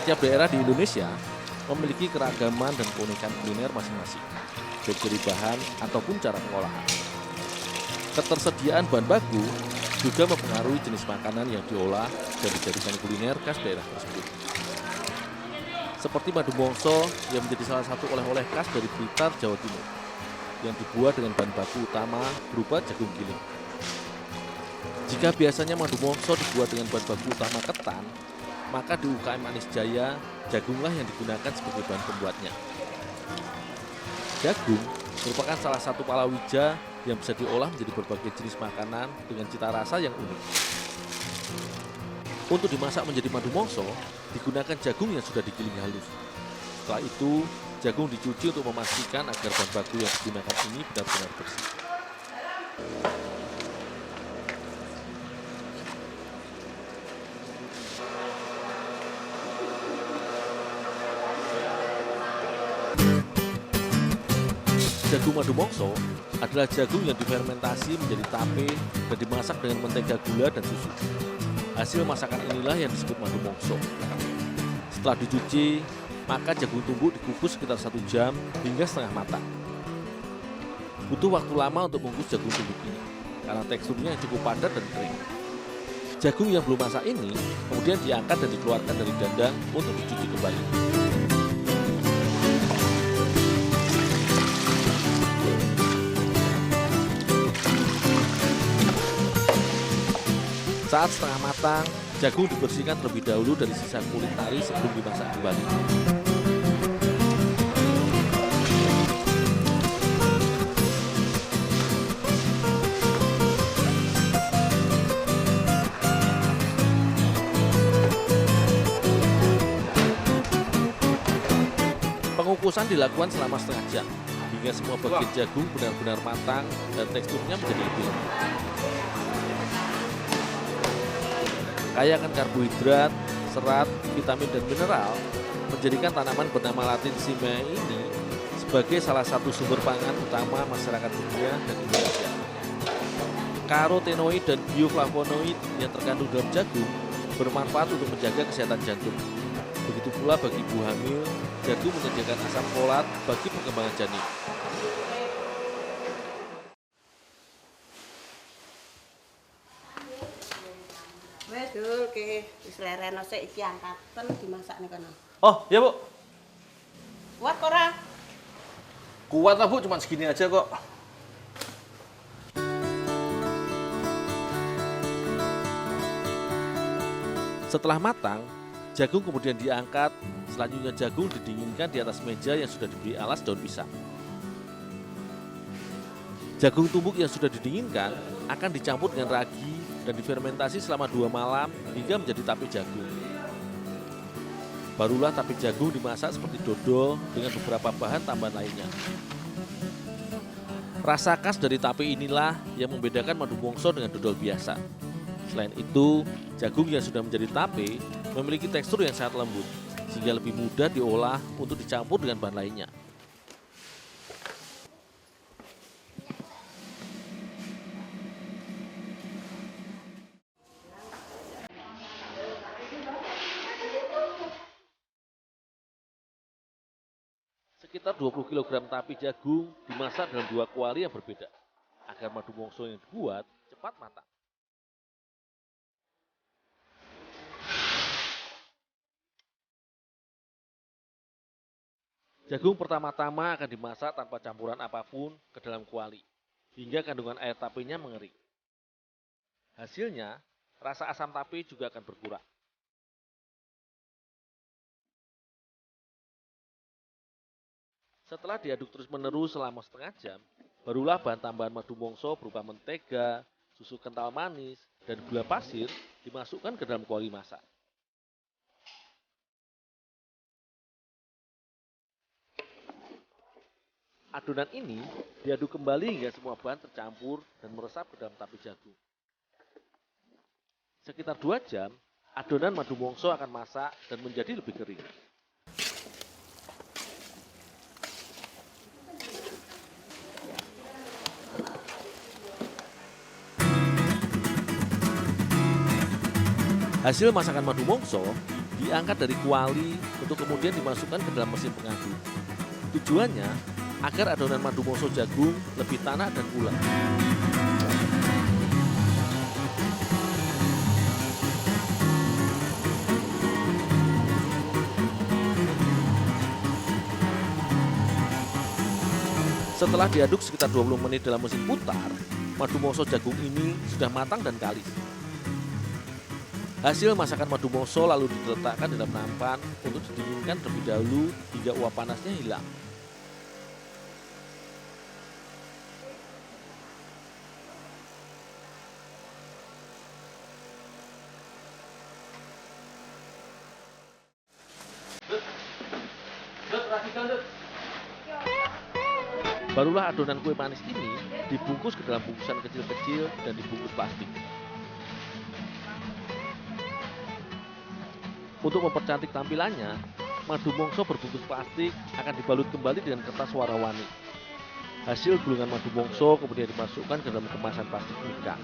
Setiap daerah di Indonesia memiliki keragaman dan keunikan kuliner masing-masing, baik dari bahan ataupun cara pengolahan. Ketersediaan bahan baku juga mempengaruhi jenis makanan yang diolah dan dijadikan kuliner khas daerah tersebut. Seperti madu mongso yang menjadi salah satu oleh-oleh khas dari Blitar, Jawa Timur, yang dibuat dengan bahan baku utama berupa jagung giling. Jika biasanya madu mongso dibuat dengan bahan baku utama ketan, maka di UKM Manis Jaya, jagunglah yang digunakan sebagai bahan pembuatnya. Jagung merupakan salah satu palawija yang bisa diolah menjadi berbagai jenis makanan dengan cita rasa yang unik. Untuk dimasak menjadi madu mongso, digunakan jagung yang sudah digiling halus. Setelah itu, jagung dicuci untuk memastikan agar bahan baku yang digunakan ini benar-benar bersih. Jagung madu mongso adalah jagung yang difermentasi menjadi tape dan dimasak dengan mentega, gula, dan susu. Hasil masakan inilah yang disebut madu mongso. Setelah dicuci, maka jagung tumbuk dikukus sekitar 1 jam hingga setengah matang. Butuh waktu lama untuk mengukus jagung tumbuk ini, karena teksturnya yang cukup padat dan kering. Jagung yang belum masak ini kemudian diangkat dan dikeluarkan dari dandang untuk dicuci kembali. Saat setengah matang, jagung dibersihkan terlebih dahulu dari sisa kulit tari sebelum dimasak kembali. Pengukusan dilakukan selama setengah jam, hingga semua bagian jagung benar-benar matang dan teksturnya menjadi lebih lembut. Kaya akan karbohidrat, serat, vitamin, dan mineral, menjadikan tanaman bernama latin Simea ini sebagai salah satu sumber pangan utama masyarakat dunia dan Indonesia. Karotenoid dan bioflavonoid yang terkandung dalam jagung bermanfaat untuk menjaga kesehatan jantung. Begitu pula bagi ibu hamil, jagung menyediakan asam folat bagi perkembangan janin. Wes dul ke wis lereno sik iki angkaten dimasak nih kono. Oh, ya Bu. Kuat kok ora? Kuat lah Bu, cuma segini aja kok. Setelah matang, jagung kemudian diangkat, selanjutnya jagung didinginkan di atas meja yang sudah diberi alas daun pisang. Jagung tumbuk yang sudah didinginkan akan dicampur dengan ragi dan difermentasi selama 2 malam hingga menjadi tape jagung. Barulah tape jagung dimasak seperti dodol dengan beberapa bahan tambahan lainnya. Rasa khas dari tape inilah yang membedakan madu mongso dengan dodol biasa. Selain itu, jagung yang sudah menjadi tape memiliki tekstur yang sangat lembut, sehingga lebih mudah diolah untuk dicampur dengan bahan lainnya. Sekitar 20 kg tape jagung dimasak dalam 2 kuali yang berbeda, agar madu mongso yang dibuat cepat matang. Jagung pertama-tama akan dimasak tanpa campuran apapun ke dalam kuali, hingga kandungan air tapenya mengering. Hasilnya, rasa asam tape juga akan berkurang. Setelah diaduk terus-menerus selama setengah jam, barulah bahan tambahan madu mongso berupa mentega, susu kental manis, dan gula pasir dimasukkan ke dalam kuali masak. Adonan ini diaduk kembali hingga semua bahan tercampur dan meresap ke dalam tape jagung. Sekitar 2 jam, adonan madu mongso akan masak dan menjadi lebih kering. Hasil masakan madu mongso diangkat dari kuali untuk kemudian dimasukkan ke dalam mesin pengaduk. Tujuannya agar adonan madu mongso jagung lebih tanak dan pulen. Setelah diaduk sekitar 20 menit dalam mesin putar, madu mongso jagung ini sudah matang dan kalis. Hasil masakan madu mongso lalu diletakkan dalam nampan untuk didinginkan terlebih dahulu hingga uap panasnya hilang. Barulah adonan kue manis ini dibungkus ke dalam bungkusan kecil-kecil dan dibungkus plastik. Untuk mempercantik tampilannya, madu mongso berbungkus plastik akan dibalut kembali dengan kertas warna-warni. Hasil gulungan madu mongso kemudian dimasukkan ke dalam kemasan plastik mika.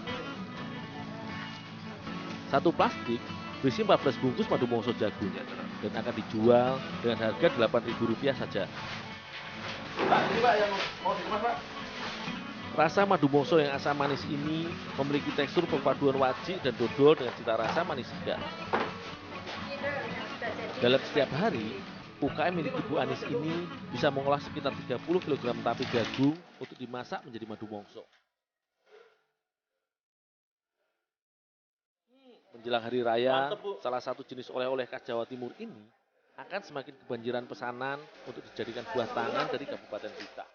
Satu plastik berisi 14 bungkus madu mongso jagung dan akan dijual dengan harga Rp8.000 saja. Pak, ini Pak yang mau dikemas Pak. Rasa madu mongso yang asam manis ini memiliki tekstur perpaduan wajik dan dodol dengan cita rasa manis segar. Dalam setiap hari, UKM milik Ibu Anis ini bisa mengolah sekitar 30 kg tape jagung untuk dimasak menjadi madu mongso. Menjelang hari raya, salah satu jenis oleh-oleh khas Jawa Timur ini akan semakin kebanjiran pesanan untuk dijadikan buah tangan dari Kabupaten Blitar.